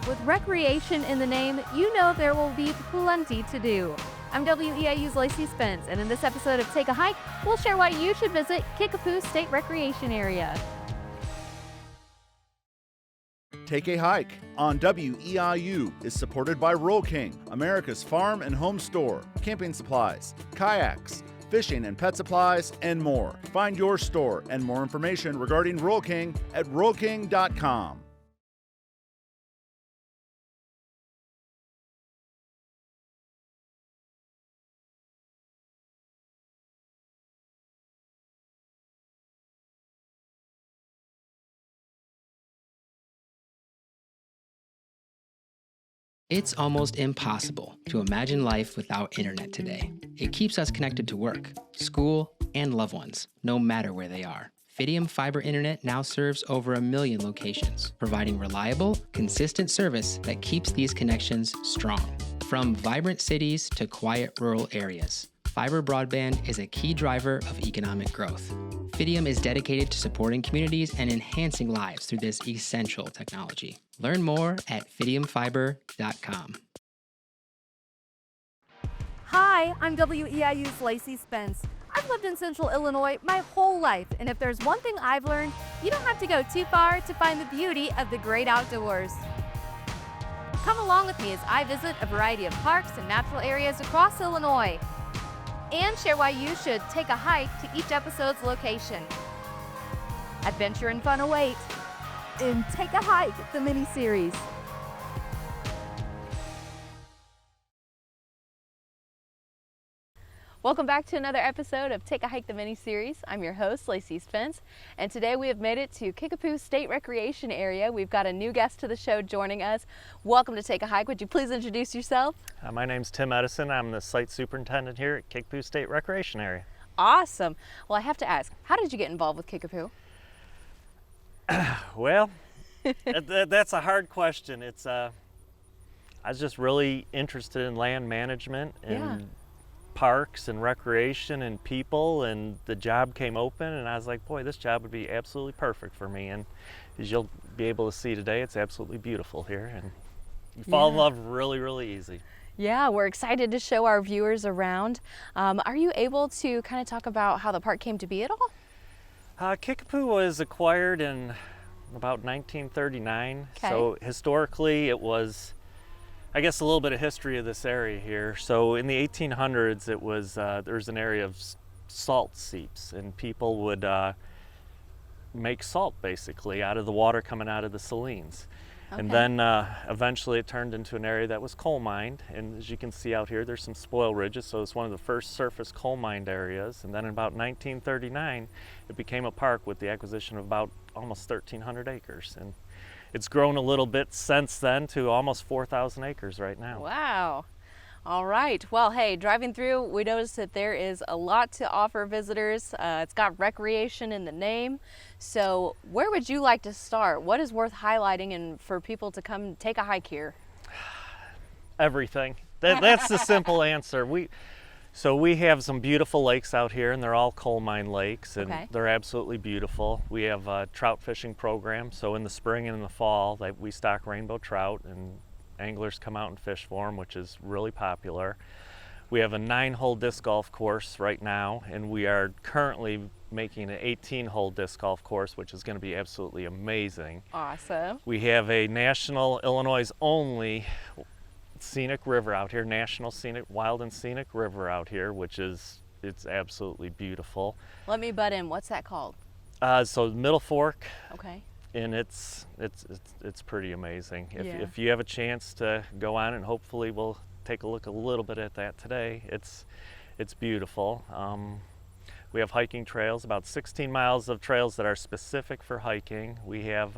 With recreation in the name, you know there will be plenty to do. I'm WEIU's Lacey Spence, and in this episode of Take a Hike, we'll share why you should visit Kickapoo State Recreation Area. Take a Hike on WEIU is supported by Roll King, America's farm and home store, camping supplies, kayaks, fishing and pet supplies, and more. Find your store and more information regarding Roll King at rollking.com. It's almost impossible to imagine life without internet today. It keeps us connected to work, school, and loved ones, no matter where they are. Fidium Fiber Internet now serves over 1 million locations, providing reliable, consistent service that keeps these connections strong. From vibrant cities to quiet rural areas, fiber broadband is a key driver of economic growth. Fidium is dedicated to supporting communities and enhancing lives through this essential technology. Learn more at fidiumfiber.com. Hi, I'm WEIU's Lacey Spence. I've lived in Central Illinois my whole life, and if there's one thing I've learned, you don't have to go too far to find the beauty of the great outdoors. Come along with me as I visit a variety of parks and natural areas across Illinois, and share why you should take a hike to each episode's location. Adventure and fun await in Take a Hike, the mini-series. Welcome back to another episode of Take a Hike, the mini-series. I'm your host, Lacey Spence, and today we have made it to Kickapoo State Recreation Area. We've got a new guest to the show joining us. Welcome to Take a Hike. Would you please introduce yourself? My name's Tim Edison. I'm the site superintendent here at Kickapoo State Recreation Area. Awesome. Well, I have to ask, how did you get involved with Kickapoo? Well, that's a hard question. I was just really interested in land management and parks and recreation and people, and the job came open, and I was like, boy, this job would be absolutely perfect for me. And as you'll be able to see today, it's absolutely beautiful here, and you fall in love really, really easy. Yeah, we're excited to show our viewers around. Are you able to kind of talk about how the park came to be at all? Kickapoo was acquired in about 1939. Okay. So historically it was, I guess, a little bit of history of this area here. So in the 1800s, it was there was an area of salt seeps, and people would make salt basically out of the water coming out of the salines. Okay. And then eventually it turned into an area that was coal mined, and as you can see out here, there's some spoil ridges, so it's one of the first surface coal mined areas. And then in about 1939, it became a park with the acquisition of about almost 1,300 acres. And it's grown a little bit since then to almost 4,000 acres right now. Wow. All right. Well, hey, driving through, we noticed that there is a lot to offer visitors. It's got recreation in the name. So where would you like to start? What is worth highlighting and for people to come take a hike here? Everything. That's the simple answer. We have some beautiful lakes out here, and they're all coal mine lakes, and they're absolutely beautiful. We have a trout fishing program, so in the spring and in the fall we stock rainbow trout, and anglers come out and fish for them, which is really popular. We have a 9-hole disc golf course right now, and we are currently making an 18-hole disc golf course, which is going to be absolutely amazing. Awesome. We have a national, Illinois' only scenic river out here, national scenic, wild and scenic river out here, it's absolutely beautiful. Let me butt in. What's that called? So Middle Fork. Okay. And it's pretty amazing. If Yeah. you have a chance to go on, and hopefully we'll take a look a little bit at that today, it's beautiful. We have hiking trails, about 16 miles of trails that are specific for hiking. We have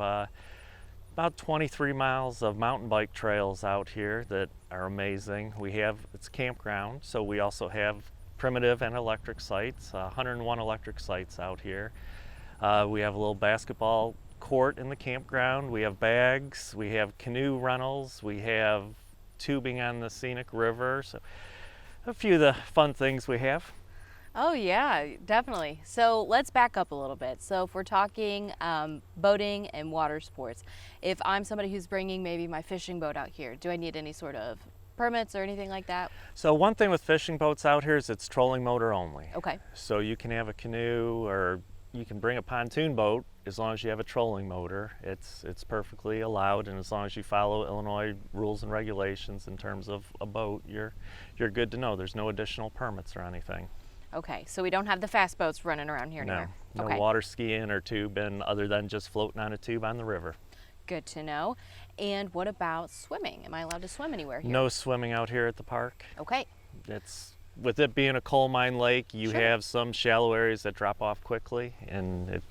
about 23 miles of mountain bike trails out here that are amazing. It's campground, so we also have primitive and electric sites, 101 electric sites out here. We have a little basketball court in the campground. We have bags, we have canoe rentals, we have tubing on the scenic river. So a few of the fun things we have. Oh yeah, definitely. So let's back up a little bit. So if we're talking boating and water sports, if I'm somebody who's bringing maybe my fishing boat out here, do I need any sort of permits or anything like that? So one thing with fishing boats out here is it's trolling motor only. Okay. So you can have a canoe or you can bring a pontoon boat as long as you have a trolling motor. It's perfectly allowed, and as long as you follow Illinois rules and regulations in terms of a boat, you're good to know. There's no additional permits or anything. Okay, so we don't have the fast boats running around here No, anymore. no Okay. water skiing or tubing other than just floating on a tube on the river. Good to know. And what about swimming? Am I allowed to swim anywhere here? No swimming out here at the park. Okay. It's with it being a coal mine lake, you Sure. have some shallow areas that drop off quickly, and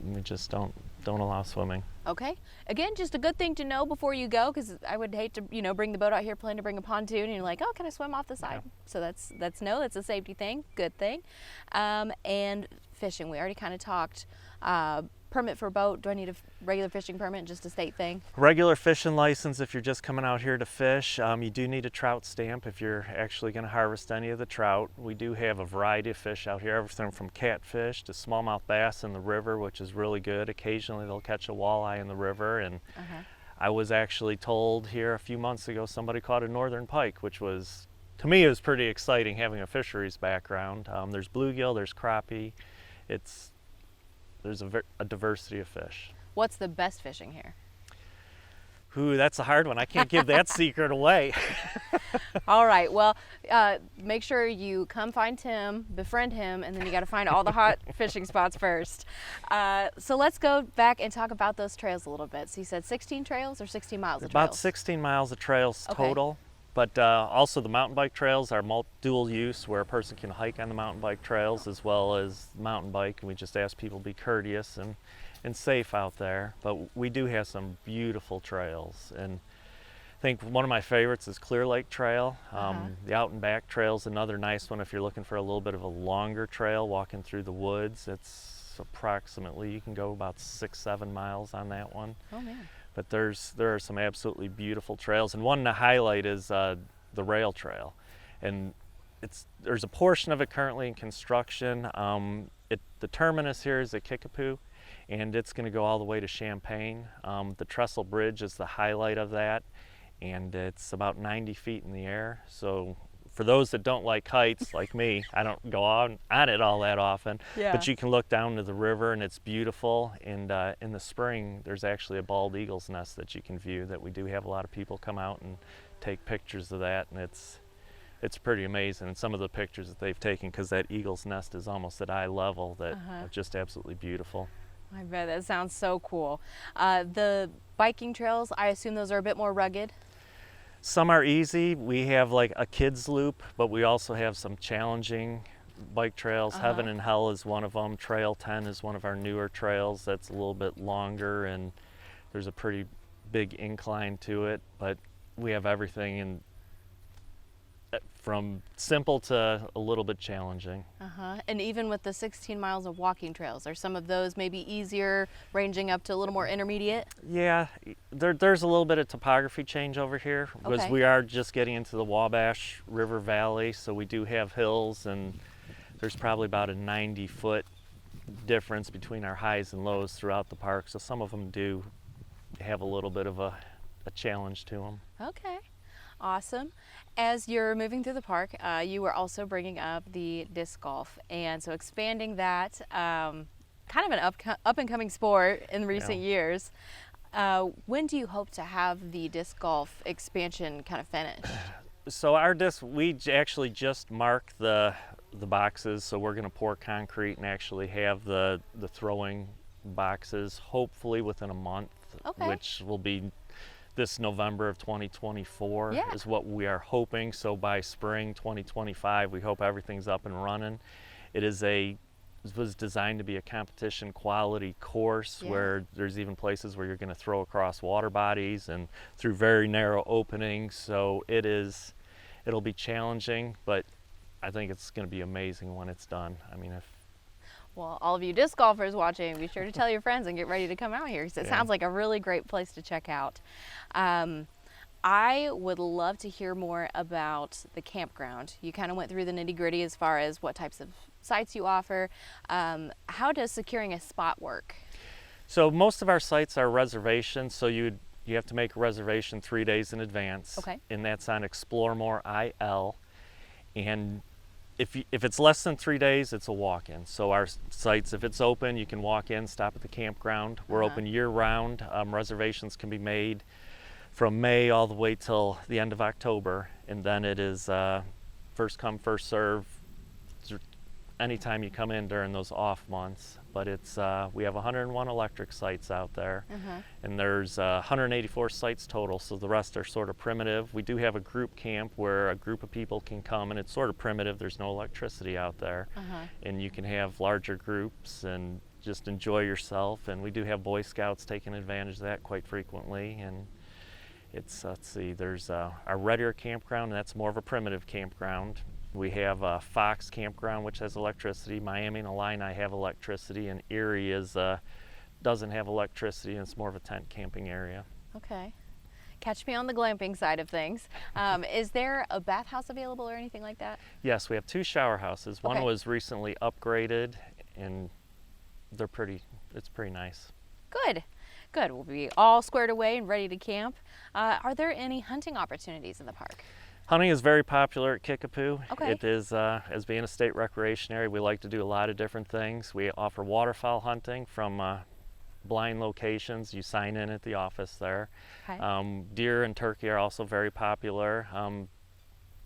we just don't allow swimming. Okay. Again, just a good thing to know before you go, because I would hate to, bring the boat out here, plan to bring a pontoon, and you're like, oh, can I swim off the side? Yeah. So that's a safety thing, good thing. And fishing, we already kind of talked. Permit for a boat, do I need a regular fishing permit, just a state thing? Regular fishing license if you're just coming out here to fish. You do need a trout stamp if you're actually going to harvest any of the trout. We do have a variety of fish out here, everything from catfish to smallmouth bass in the river, which is really good. Occasionally they'll catch a walleye in the river, and I was actually told here a few months ago somebody caught a northern pike, which was, to me, it was pretty exciting having a fisheries background. There's bluegill, there's crappie. There's a diversity of fish. What's the best fishing here? Ooh, that's a hard one. I can't give that secret away. All right, well, make sure you come find Tim, befriend him, and then you got to find all the hot fishing spots first. So let's go back and talk about those trails a little bit. So you said 16 trails or 16 miles of trails? About 16 miles of trails Okay. total. But also the mountain bike trails are dual use, where a person can hike on the mountain bike trails as well as mountain bike. And we just ask people to be courteous and safe out there. But we do have some beautiful trails. And I think one of my favorites is Clear Lake Trail. The Out and Back Trail is another nice one if you're looking for a little bit of a longer trail walking through the woods. It's approximately, you can go about 6-7 miles on that one. Oh, man. But there are some absolutely beautiful trails, and one to highlight is the rail trail, and there's a portion of it currently in construction. The terminus here is at Kickapoo, and it's going to go all the way to Champaign. The trestle bridge is the highlight of that, and it's about 90 feet in the air. So for those that don't like heights, like me, I don't go on it all that often, Yeah. but you can look down to the river and it's beautiful. And in the spring, there's actually a bald eagle's nest that you can view that we do have a lot of people come out and take pictures of that, and it's pretty amazing. And some of the pictures that they've taken, because that eagle's nest is almost at eye level, that are just absolutely beautiful. I bet that sounds so cool. The biking trails, I assume those are a bit more rugged? Some are easy. We have like a kids loop, but we also have some challenging bike trails. Heaven and Hell is one of them. Trail 10 is one of our newer trails that's a little bit longer, and there's a pretty big incline to it, but we have everything from simple to a little bit challenging. And even with the 16 miles of walking trails, are some of those maybe easier, ranging up to a little more intermediate? Yeah, there's a little bit of topography change over here, because Okay. we are just getting into the Wabash River Valley, so we do have hills, and there's probably about a 90-foot difference between our highs and lows throughout the park, so some of them do have a little bit of a challenge to them. Okay, awesome. As you're moving through the park, you were also bringing up the disc golf, and so expanding that, kind of an up and coming sport in recent years. When do you hope to have the disc golf expansion kind of finished? So our disc, we actually just marked the boxes, so we're going to pour concrete and actually have the throwing boxes hopefully within a month, Okay. which will be this November of 2024 Yeah. is what we are hoping. So by spring 2025, we hope everything's up and running. It was designed to be a competition quality course, Yeah. where there's even places where you're going to throw across water bodies and through very narrow openings. So it'll be challenging, but I think it's going to be amazing when it's done. I mean, Well, all of you disc golfers watching, be sure to tell your friends and get ready to come out here, because it Yeah. sounds like a really great place to check out. I would love to hear more about the campground. You kind of went through the nitty-gritty as far as what types of sites you offer. How does securing a spot work? So most of our sites are reservations, so you have to make a reservation 3 days in advance. Okay. And that's on Explore More IL. And if it's less than 3 days, it's a walk-in. So our sites, if it's open, you can walk in, stop at the campground. We're open year-round. Reservations can be made from May all the way till the end of October, and then it is first come, first serve anytime you come in during those off months. But it's we have 101 electric sites out there, and there's 184 sites total, so the rest are sort of primitive. We do have a group camp where a group of people can come, and it's sort of primitive. There's no electricity out there, and you can have larger groups and just enjoy yourself. And we do have Boy Scouts taking advantage of that quite frequently. And it's, let's see, there's our Red Ear campground, and that's more of a primitive campground. We have Fox campground, which has electricity. Miami and Illini have electricity, and Erie doesn't have electricity, and it's more of a tent camping area. Okay. Catch me on the glamping side of things. Is there a bathhouse available or anything like that? Yes, we have 2 shower houses. One Okay. was recently upgraded, and it's pretty nice. Good. Good. We'll be all squared away and ready to camp. Are there any hunting opportunities in the park? Hunting is very popular at Kickapoo. Okay. It is, as being a state recreation area, we like to do a lot of different things. We offer waterfowl hunting from blind locations. You sign in at the office there. Okay. Deer and turkey are also very popular.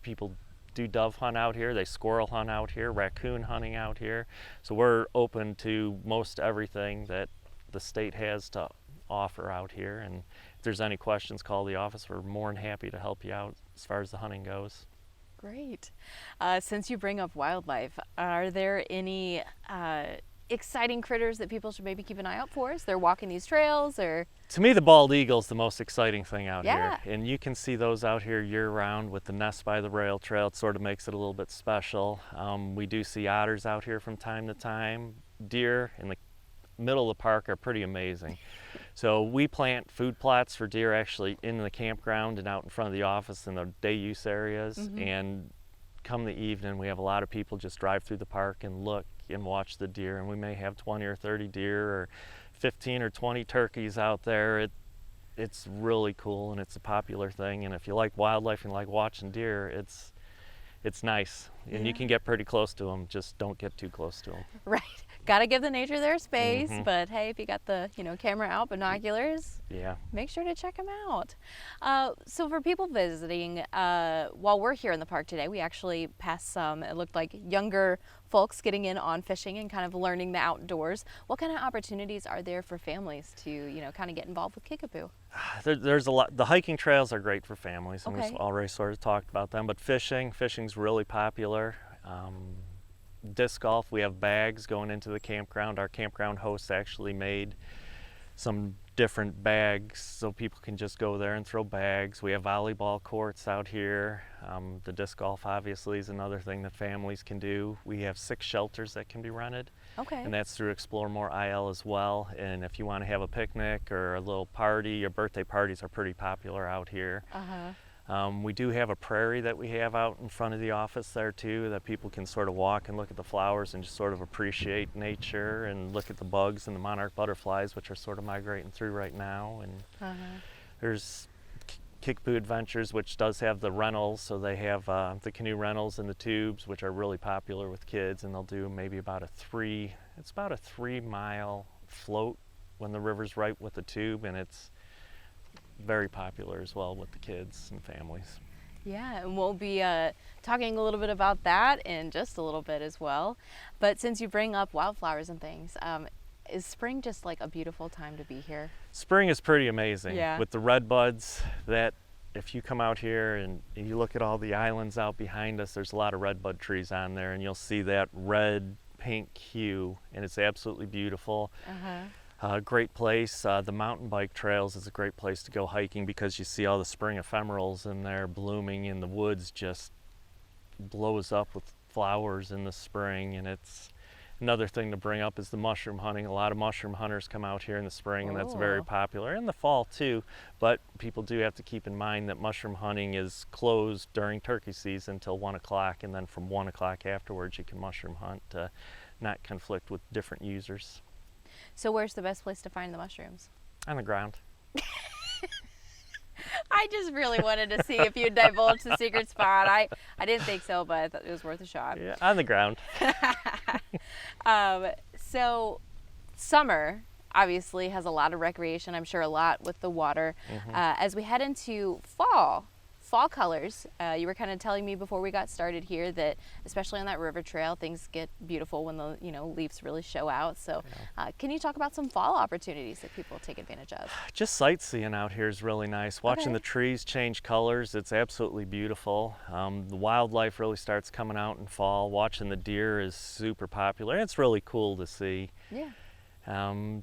People do dove hunt out here. They squirrel hunt out here, raccoon hunting out here. So we're open to most everything that the state has to offer out here. And if there's any questions, call the office. We're more than happy to help you out as far as the hunting goes. Great. Since you bring up wildlife, are there any exciting critters that people should maybe keep an eye out for as they're walking these trails? Or To me, the bald eagle's the most exciting thing out Yeah. here. And you can see those out here year-round with the nest by the rail trail. It sort of makes it a little bit special. We do see otters out here from time to time. Deer in the middle of the park are pretty amazing. So we plant food plots for deer actually in the campground and out in front of the office in the day use areas. And come the evening, we have a lot of people just drive through the park and look and watch the deer. And we may have 20 or 30 deer or 15 or 20 turkeys out there. It's really cool, and it's a popular thing. And if you like wildlife and like watching deer, it's nice. And you can get pretty close to them, just don't get too close to them. right, got to give the nature their space. But hey, if you got the camera out, binoculars, Yeah. make sure to check them out. So for people visiting, while we're here in the park today, we actually passed some, it looked like younger folks getting in on fishing and kind of learning the outdoors. What kind of opportunities are there for families to, kind of get involved with Kickapoo? There's a lot. The hiking trails are great for families, and Okay. we've already sort of talked about them. But fishing's really popular. Disc golf, we have bags going into the campground. Our campground hosts actually made some different bags so people can just go there and throw bags. We have volleyball courts out here. The disc golf obviously is another thing that families can do. We have 6 shelters that can be rented. Okay. And that's through Explore More IL as well. And if you want to have a picnic or a little party, your birthday parties are pretty popular out here. We do have a prairie that we have out in front of the office there too, that people can sort of walk and look at the flowers and just sort of appreciate nature and look at the bugs and the monarch butterflies, which are sort of migrating through right now. And there's Kickapoo Adventures, which does have the rentals, so they have the canoe rentals and the tubes, which are really popular with kids, and they'll do maybe about a 3-mile float when the river's right with the tube, and it's very popular as well with the kids and families. Yeah, and we'll be talking a little bit about that in just a little bit as well. But since you bring up wildflowers and things, is spring just like a beautiful time to be here? Spring is pretty amazing. Yeah. With the red buds, that if you come out here and you look at all the islands out behind us, there's a lot of red bud trees on there, and you'll see that red pink hue, and it's absolutely beautiful. Great place. The mountain bike trails is a great place to go hiking because you see all the spring ephemerals in there blooming, and the woods just blows up with flowers in the spring, and it's Another thing to bring up is the mushroom hunting. A lot of mushroom hunters come out here in the spring, and that's very Oh. popular. In the fall too, but people do have to keep in mind that mushroom hunting is closed during turkey season until 1 o'clock, and then from 1 o'clock afterwards you can mushroom hunt to not conflict with different users. So where's the best place to find the mushrooms? On the ground. I just really wanted to see if you'd divulge the secret spot. I didn't think so, but I thought it was worth a shot. Yeah, on the ground. So summer obviously has a lot of recreation, I'm sure a lot with the water. As we head into fall colors, you were kind of telling me before we got started here that especially on that river trail, things get beautiful when the leaves really show out. So can you talk about some fall opportunities that people take advantage of? Just sightseeing out here is really nice. Watching the trees change colors, it's absolutely beautiful. The wildlife really starts coming out in fall. Watching the deer is super popular. It's really cool to see. Yeah.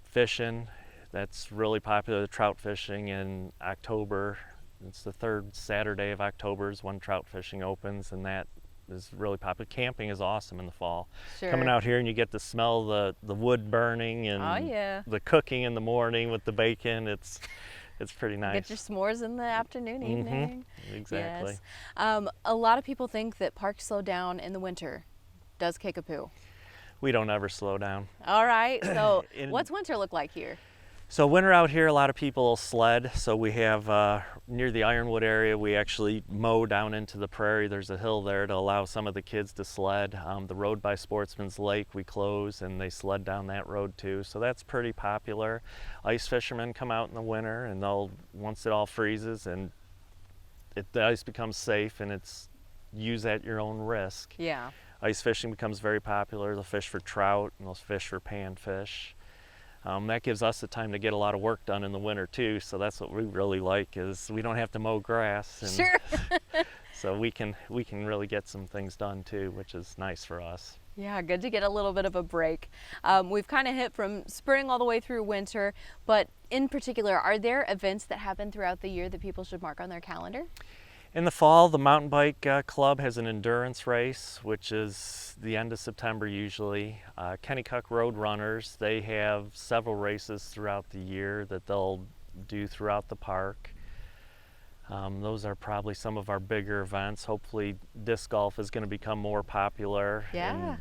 Fishing, that's really popular. The trout fishing in October. It's the third Saturday of October is when trout fishing opens, and that is really popular. Camping is awesome in the fall. Sure. Coming out here and you get to smell the wood burning and Oh, yeah. the cooking in the morning with the bacon. It's pretty nice. Get your s'mores in the afternoon, evening. Exactly. Yes. A lot of people think that parks slow down in the winter. Does Kickapoo? We don't ever slow down. All right. So what's winter look like here? So winter out here, a lot of people sled. So we have near the Ironwood area, we actually mow down into the prairie. There's a hill there to allow some of the kids to sled. The road by Sportsman's Lake we close, and they sled down that road too. So that's pretty popular. Ice fishermen come out in the winter, and they'll, once it all freezes and the ice becomes safe, and it's use at your own risk. Yeah. Ice fishing becomes very popular. They'll fish for trout, and they'll fish for panfish. That gives us the time to get a lot of work done in the winter too, so that's what we really like, is we don't have to mow grass. And Sure. so we can really get some things done too, which is nice for us. Yeah, good to get a little bit of a break. We've kind of hit from spring all the way through winter, but in particular, are there events that happen throughout the year that people should mark on their calendar? In the fall, the mountain bike club has an endurance race, which is the end of September usually. Kennecuck Road Runners, they have several races throughout the year that they'll do throughout the park. Those are probably some of our bigger events. Hopefully disc golf is going to become more popular. Yeah. And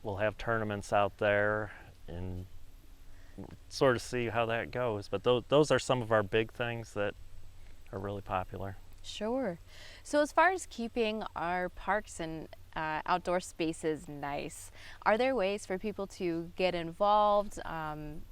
we'll have tournaments out there and sort of see how that goes. But those are some of our big things that are really popular. Sure. So as far as keeping our parks and outdoor spaces nice, are there ways for people to get involved,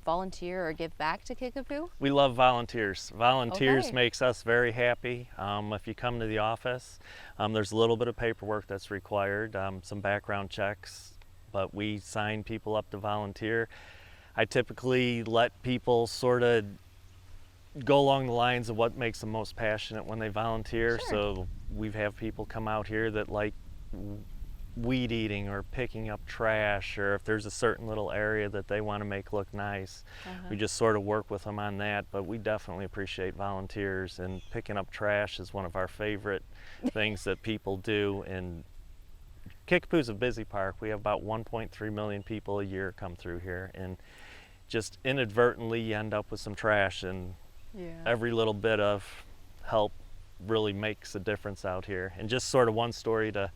volunteer, or give back to Kickapoo? We love volunteers. Volunteers Okay. makes us very happy. If you come to the office, there's a little bit of paperwork that's required, some background checks, but we sign people up to volunteer. I typically let people sort of go along the lines of what makes them most passionate when they volunteer. Sure. So we've had people come out here that like weed eating or picking up trash, or if there's a certain little area that they want to make look nice, we just sort of work with them on that. But we definitely appreciate volunteers, and picking up trash is one of our favorite things that people do. And Kickapoo's a busy park. We have about 1.3 million people a year come through here, and just inadvertently you end up with some trash, and every little bit of help really makes a difference out here. And just sort of one story to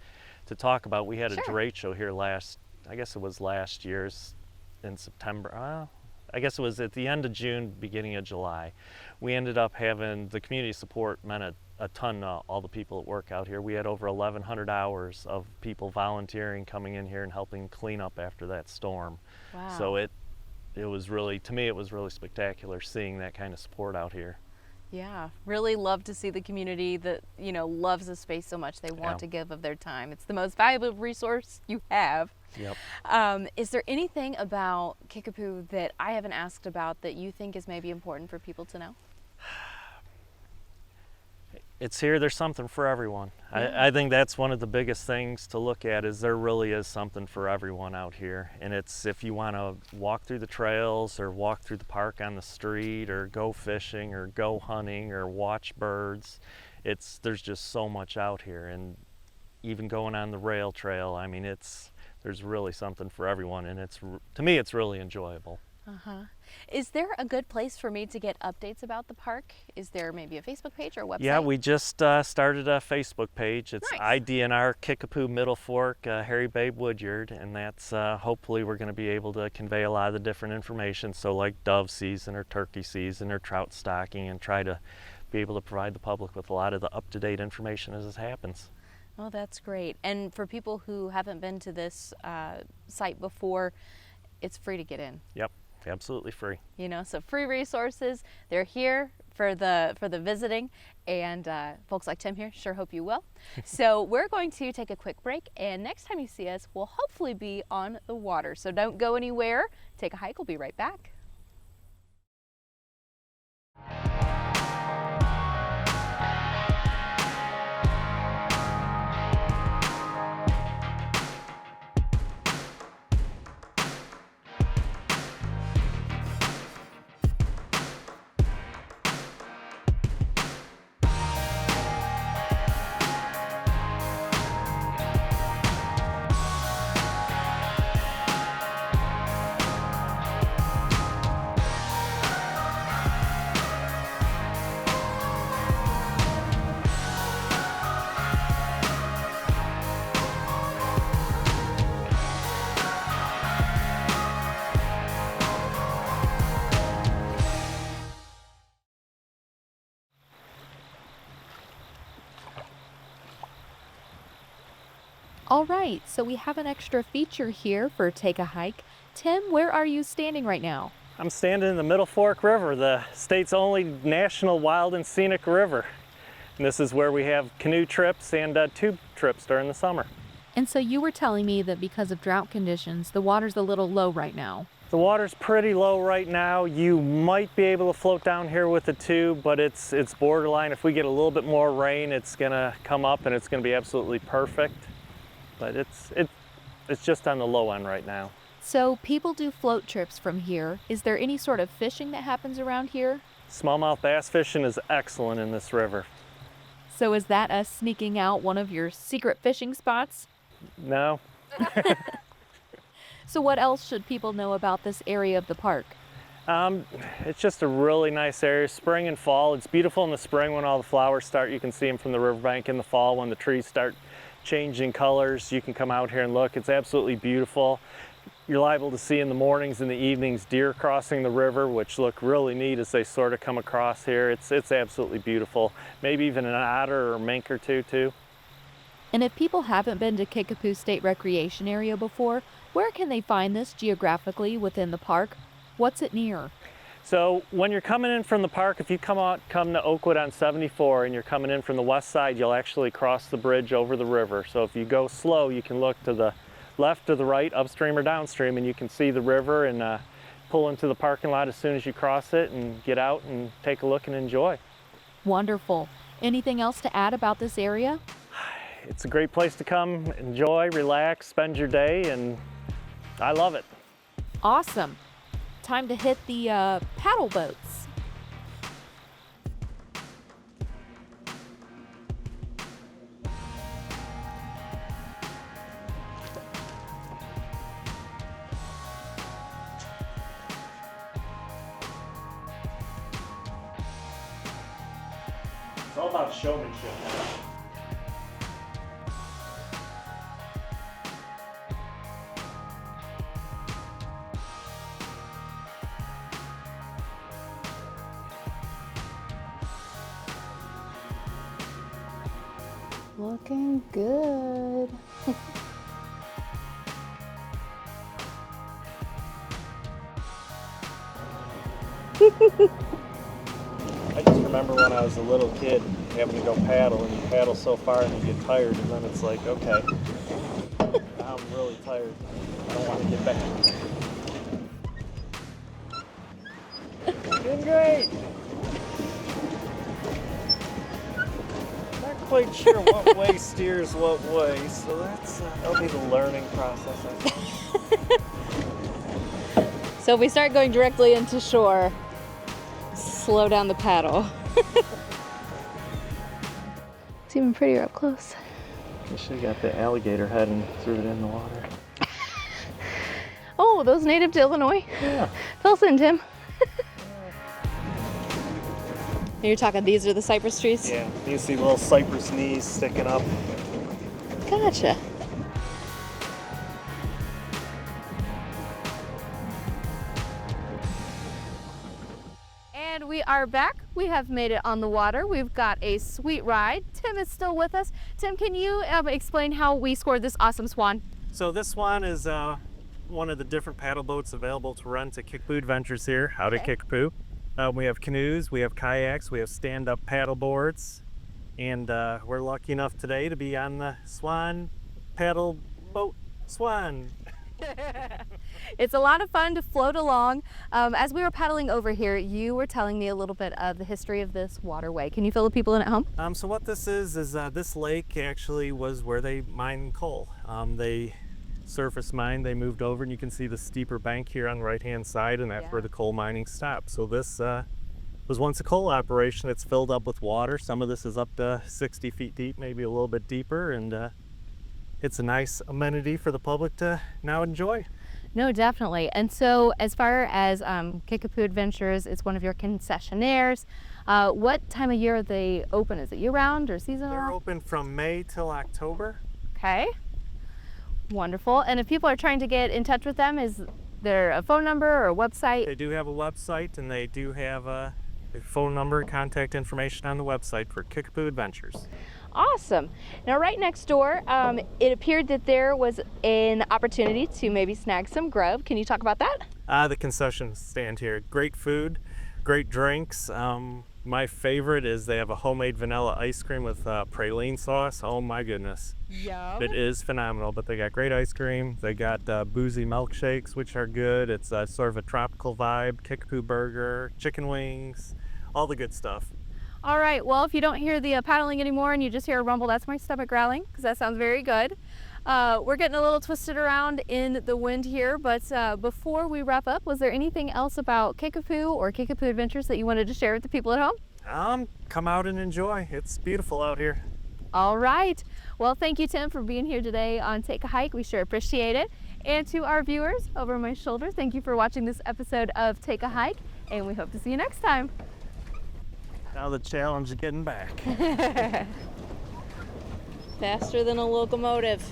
talk about, we had a derecho show here I guess it was last year's in September. I guess it was at the end of June, beginning of July. We ended up having, the community support meant a ton to all the people that work out here. We had over 1,100 hours of people volunteering, coming in here and helping clean up after that storm. Wow. So it was really, to me, it was really spectacular seeing that kind of support out here. Yeah, really love to see the community that, loves the space so much they want to give of their time. It's the most valuable resource you have. Yep. Is there anything about Kickapoo that I haven't asked about that you think is maybe important for people to know? It's here, there's something for everyone. I think that's one of the biggest things to look at, is there really is something for everyone out here. And it's, if you want to walk through the trails, or walk through the park on the street, or go fishing, or go hunting, or watch birds, there's just so much out here. And even going on the rail trail, I mean, there's really something for everyone, and to me it's really enjoyable. Is there a good place for me to get updates about the park? Is there maybe a Facebook page or a website? Yeah, we just started a Facebook page. It's Nice. IDNR Kickapoo Middle Fork Harry Babe Woodyard, and that's hopefully we're going to be able to convey a lot of the different information, so like dove season or turkey season or trout stocking, and try to be able to provide the public with a lot of the up-to-date information as it happens. Oh, that's great. And for people who haven't been to this site before, it's free to get in. Yep, absolutely free. You know, so free resources. They're here for the visiting, and folks like Tim here sure hope you will. So we're going to take a quick break, and next time you see us, we'll hopefully be on the water. So don't go anywhere. Take a hike. We'll be right back. All right, so we have an extra feature here for Take a Hike. Tim, where are you standing right now? I'm standing in the Middle Fork River, the state's only national wild and scenic river. And this is where we have canoe trips and tube trips during the summer. And so you were telling me that because of drought conditions, the water's a little low right now. The water's pretty low right now. You might be able to float down here with a tube, but it's borderline. If we get a little bit more rain, it's gonna come up and it's gonna be absolutely perfect. But it's just on the low end right now. So people do float trips from here. Is there any sort of fishing that happens around here? Smallmouth bass fishing is excellent in this river. So is that us sneaking out one of your secret fishing spots? No. So what else should people know about this area of the park? It's just a really nice area. Spring and fall. It's beautiful in the spring when all the flowers start. You can see them from the riverbank. In the fall when the trees start changing colors, you can come out here and look. It's absolutely beautiful. You're liable to see in the mornings and the evenings deer crossing the river, which look really neat as they sort of come across here. It's absolutely beautiful. Maybe even an otter or a mink or two too. And if people haven't been to Kickapoo State Recreation Area before, where can they find this geographically within the park? What's it near? So when you're coming in from the park, if you come to Oakwood on 74 and you're coming in from the west side, you'll actually cross the bridge over the river. So if you go slow, you can look to the left or the right, upstream or downstream, and you can see the river and pull into the parking lot as soon as you cross it and get out and take a look and enjoy. Wonderful. Anything else to add about this area? It's a great place to come, enjoy, relax, spend your day, and I love it. Awesome. Time to hit the paddle boats. It's all about showmanship. Looking good. I just remember when I was a little kid having to go paddle, and you paddle so far and you get tired, and then it's like, okay, now I'm really tired. I don't want to get back. Doing great. Not quite sure what way steers what way, so that'll be the learning process, I think. So if we start going directly into shore, slow down the paddle. It's even prettier up close. You should have got the alligator head and threw it in the water. Oh, those native to Illinois? Yeah. Tulsa and Tim. You're talking, these are the cypress trees? Yeah, you see little cypress knees sticking up. Gotcha. And we are back. We have made it on the water. We've got a sweet ride. Tim is still with us. Tim, can you explain how we scored this awesome swan? So this swan is one of the different paddle boats available to rent at Kickapoo Adventures here out at Kickapoo. We have canoes, we have kayaks, we have stand-up paddle boards, and we're lucky enough today to be on the Swan paddle boat Swan. It's a lot of fun to float along. As we were paddling over here, you were telling me a little bit of the history of this waterway. Can you fill the people in at home? So what this is this lake actually was where they mined coal. They surface mine, they moved over, and you can see the steeper bank here on the right hand side, and that's where the coal mining stopped. So this was once a coal operation. It's filled up with water. Some of this is up to 60 feet deep, maybe a little bit deeper, and it's a nice amenity for the public to now enjoy. No, definitely. And so as far as Kickapoo Adventures, it's one of your concessionaires. What time of year are they open? Is it year-round or seasonal? They're open from May till October. Okay. Wonderful. And if people are trying to get in touch with them, is there a phone number or a website? They do have a website, and they do have a phone number and contact information on the website for Kickapoo Adventures. Awesome. Now right next door, it appeared that there was an opportunity to maybe snag some grub. Can you talk about that? The concession stand here. Great food, great drinks. My favorite is they have a homemade vanilla ice cream with praline sauce. Oh my goodness. Yum. It is phenomenal, but they got great ice cream. They got boozy milkshakes, which are good. It's sort of a tropical vibe. Kickapoo burger, chicken wings, all the good stuff. All right, well, if you don't hear the paddling anymore and you just hear a rumble, that's my stomach growling, because that sounds very good. We're getting a little twisted around in the wind here, but before we wrap up, was there anything else about Kickapoo or Kickapoo Adventures that you wanted to share with the people at home? Come out and enjoy. It's beautiful out here. All right. Well, thank you, Tim, for being here today on Take a Hike. We sure appreciate it. And to our viewers over my shoulder, thank you for watching this episode of Take a Hike, and we hope to see you next time. Now the challenge is getting back. Faster than a locomotive.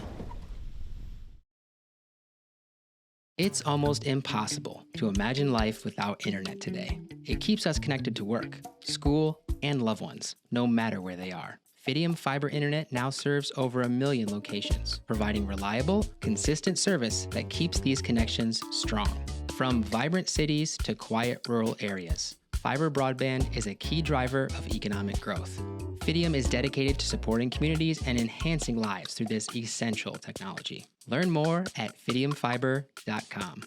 It's almost impossible to imagine life without internet today. It keeps us connected to work, school, and loved ones, no matter where they are. Fidium Fiber Internet now serves over 1 million locations, providing reliable, consistent service that keeps these connections strong. From vibrant cities to quiet rural areas, fiber broadband is a key driver of economic growth. Fidium is dedicated to supporting communities and enhancing lives through this essential technology. Learn more at fidiumfiber.com.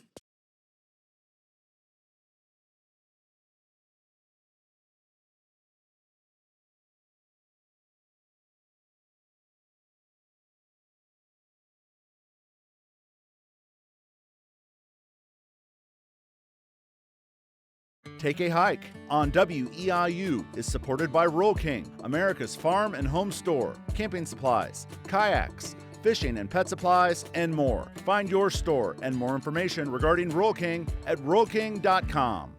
Take a Hike on WEIU is supported by Roll King, America's farm and home store, camping supplies, kayaks, fishing and pet supplies, and more. Find your store and more information regarding Roll King at rollking.com.